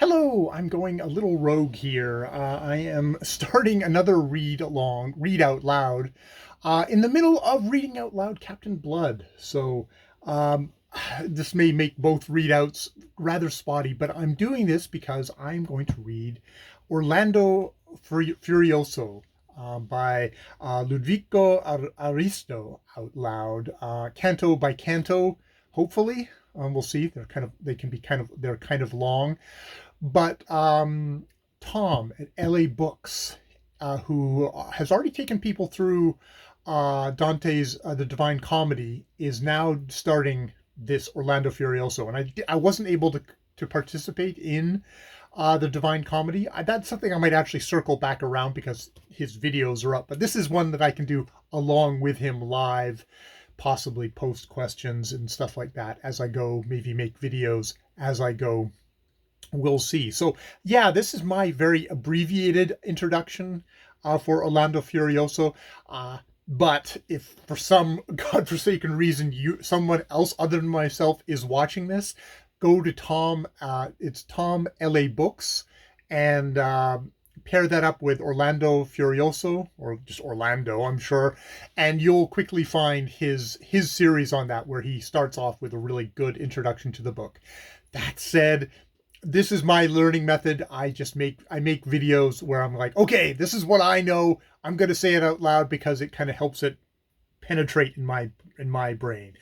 Hello, I'm going a little rogue here. I am starting another read out loud, in the middle of reading out loud Captain Blood. So um, this may make both readouts rather spotty, but I'm doing this because I'm going to read Orlando Furioso by Ludovico Aristo out loud, canto by canto. Hopefully, we'll see. They're kind of long. But Tom at LA Books, who has already taken people through Dante's The Divine Comedy, is now starting this Orlando Furioso. And I wasn't able to participate in The Divine Comedy. That's something I might actually circle back around because his videos are up. But this is one that I can do along with him live, possibly post questions and stuff like that as I go, maybe make videos as I go. We'll see. So yeah, this is my very abbreviated introduction for Orlando Furioso. But if for some godforsaken reason someone else other than myself is watching this, go to Tom. It's Tom LA Books, and pair that up with Orlando Furioso, or just Orlando, I'm sure, and you'll quickly find his series on that, where he starts off with a really good introduction to the book. That said, this is my learning method. I make videos where I'm like, okay, this is what I know. I'm going to say it out loud because it kind of helps it penetrate in my brain.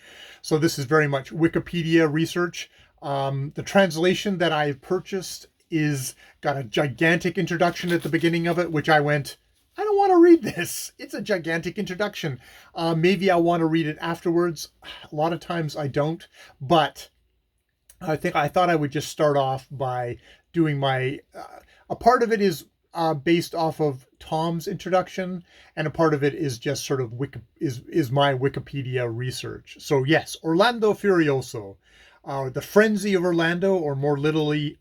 So this is very much Wikipedia research. The translation that I've purchased is got a gigantic introduction at the beginning of it, which I went, I don't want to read this. It's a gigantic introduction. Maybe I want to read it afterwards. A lot of times I don't, but I thought I would just start off by doing my, a part of it is based off of Tom's introduction, and a part of it is just sort of is my Wikipedia research. So yes, Orlando Furioso, the frenzy of Orlando, or more literally,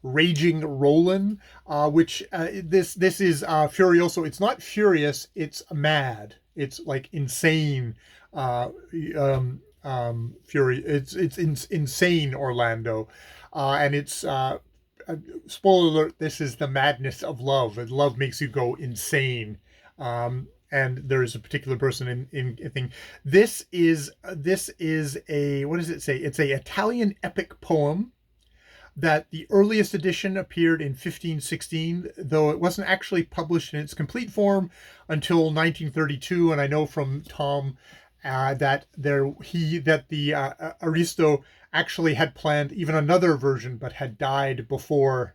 raging Roland, which this is Furioso. It's not furious, it's mad. It's like insane. Fury. It's insane Orlando, and it's spoiler alert. This is the madness of love, and love makes you go insane. And there is a particular person in I think this is a, what does it say? It's a Italian epic poem that the earliest edition appeared in 1516, though it wasn't actually published in its complete form until 1932. And I know from Tom that Aristo actually had planned even another version, but had died before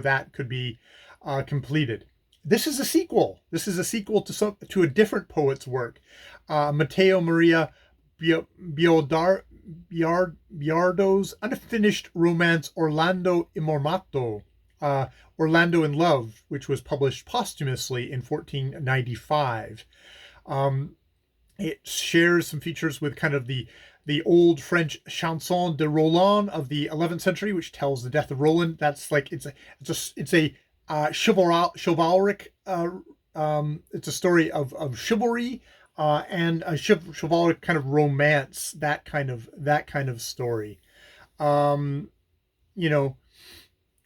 that could be completed. This is a sequel. This is a sequel to a different poet's work, Matteo Maria Biardo's unfinished romance Orlando Innamorato, Orlando in Love, which was published posthumously in 1495. It shares some features with kind of the old French chanson de Roland of the 11th century, which tells the death of Roland. That's like it's a chivalric. It's a story of chivalry and a chivalric kind of romance. That kind of story.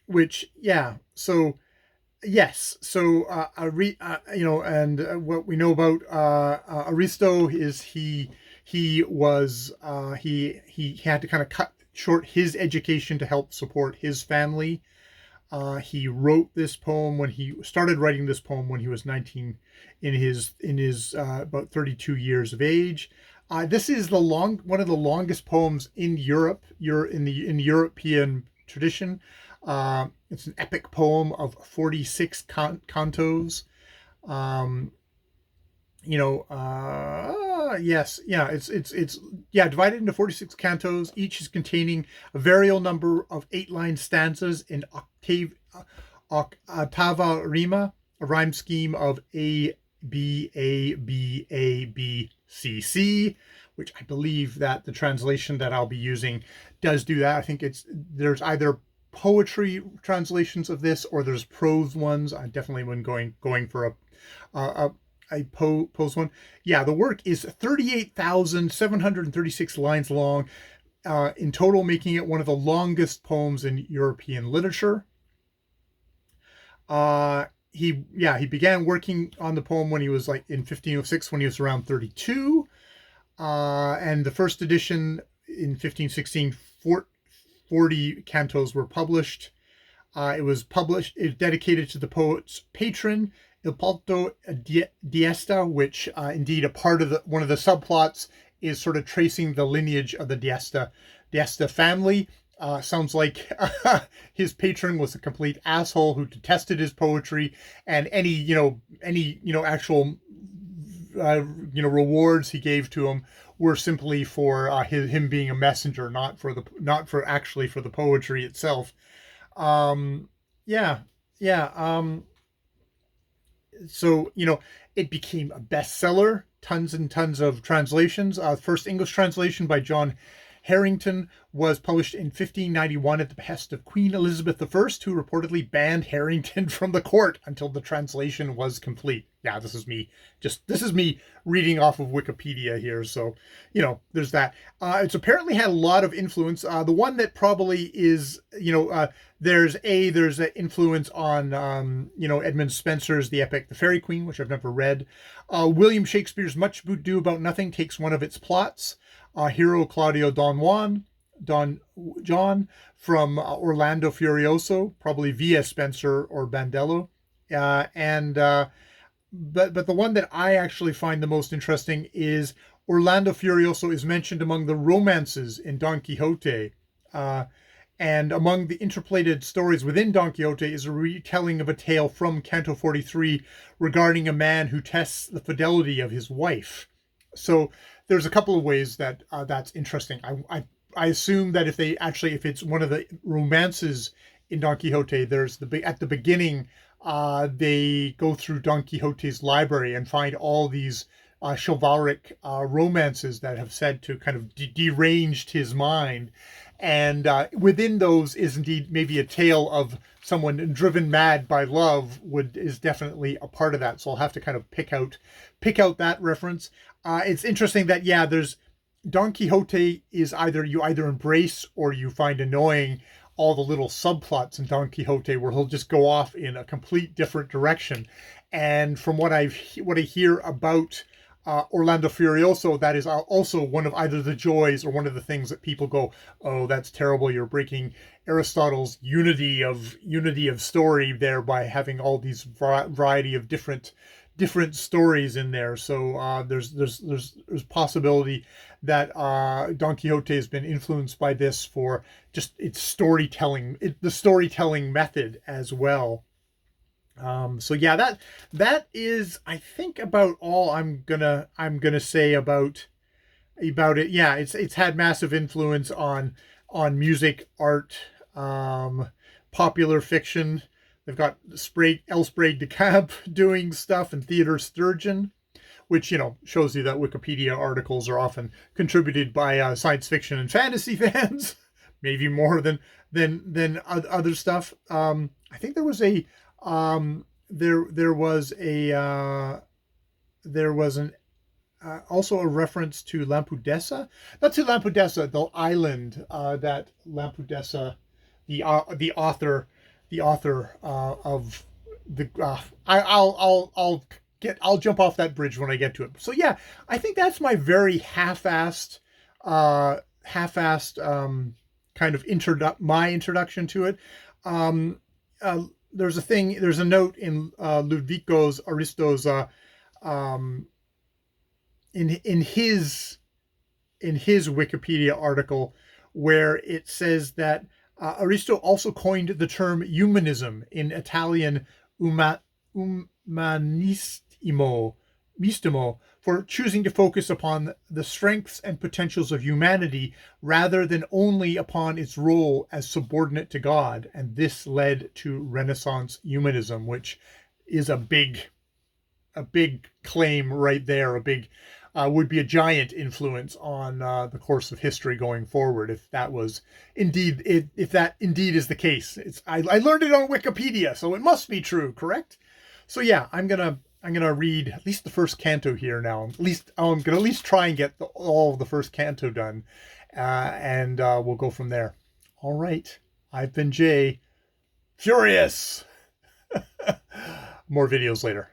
Which, yeah. So yes. So and what we know about Aristo is he had to kind of cut short his education to help support his family. He wrote this poem when he started writing this poem when he was 19, in his about 32 years of age. This is one of the longest poems in Europe. In the European tradition. It's an epic poem of 46 cantos. Divided into 46 cantos. Each is containing a variable number of 8-line stanzas in ottava rima, a rhyme scheme of A, B, A, B, A, B, C, C, which I believe that the translation that I'll be using does do that. I think there's either poetry translations of this or there's prose ones. I definitely when going for a prose one. Yeah, the work is 38,736 lines long, in total, making it one of the longest poems in European literature. He began working on the poem when he was like in 1506, when he was around 32. And the first edition in 1516, 40 cantos were published. It was dedicated to the poet's patron, Il Palto d'Este, which indeed a part of one of the subplots is sort of tracing the lineage of the d'Este family. Sounds like his patron was a complete asshole who detested his poetry, and any actual rewards he gave to him were simply for him being a messenger, not for the poetry itself. So it became a bestseller. Tons and tons of translations. First English translation by John Harrington was published in 1591 at the behest of Queen Elizabeth I, who reportedly banned Harrington from the court until the translation was complete. Yeah, this is me reading off of Wikipedia here, so there's that. It's apparently had a lot of influence. The one that probably is, there's an influence on Edmund Spenser's The Epic The Fairy Queen, which I've never read. William Shakespeare's Much Ado About Nothing takes one of its plots. Hero Claudio Don John from Orlando Furioso, probably via Spenser or Bandello. But the one that I actually find the most interesting is Orlando Furioso is mentioned among the romances in Don Quixote. And among the interpolated stories within Don Quixote is a retelling of a tale from Canto 43 regarding a man who tests the fidelity of his wife. So there's a couple of ways that that's interesting. I assume that if it's one of the romances in Don Quixote, at the beginning they go through Don Quixote's library and find all these chivalric romances that have said to kind of deranged his mind. And within those is indeed maybe a tale of someone driven mad by love is definitely a part of that. So I'll have to kind of pick out that reference. It's interesting that, there's Don Quixote is you either embrace or you find annoying all the little subplots in Don Quixote where he'll just go off in a complete different direction. And from what I hear about Orlando Furioso, that is also one of either the joys or one of the things that people go, oh, that's terrible. You're breaking Aristotle's unity of story there by having all these variety of different stories in there. So there's possibility that Don Quixote has been influenced by this for just its storytelling, the storytelling method as well. So yeah, that is, I think, about all I'm gonna say about it. Yeah, it's had massive influence on music, art, popular fiction. They've got L. Sprague de Camp doing stuff, and Theodore Sturgeon, which shows you that Wikipedia articles are often contributed by science fiction and fantasy fans, maybe more than other stuff. I think there was a also a reference to Lampudessa, not to Lampudessa, the island that Lampudessa, the author of the I'll jump off that bridge when I get to it. So yeah, I think that's my very half-assed kind of introduction to it. There's a note in Ludvico's Aristo's in his Wikipedia article, where it says that Aristo also coined the term humanism, in Italian umanissimo, for choosing to focus upon the strengths and potentials of humanity rather than only upon its role as subordinate to God. And this led to Renaissance humanism, which is a big claim right there, would be a giant influence on the course of history going forward, if that indeed is the case. I learned it on Wikipedia, so it must be true, correct? So yeah, I'm gonna read at least the first canto here now. I'm gonna at least try and get all of the first canto done, and we'll go from there. All right. I've been Jay. Furious. More videos later.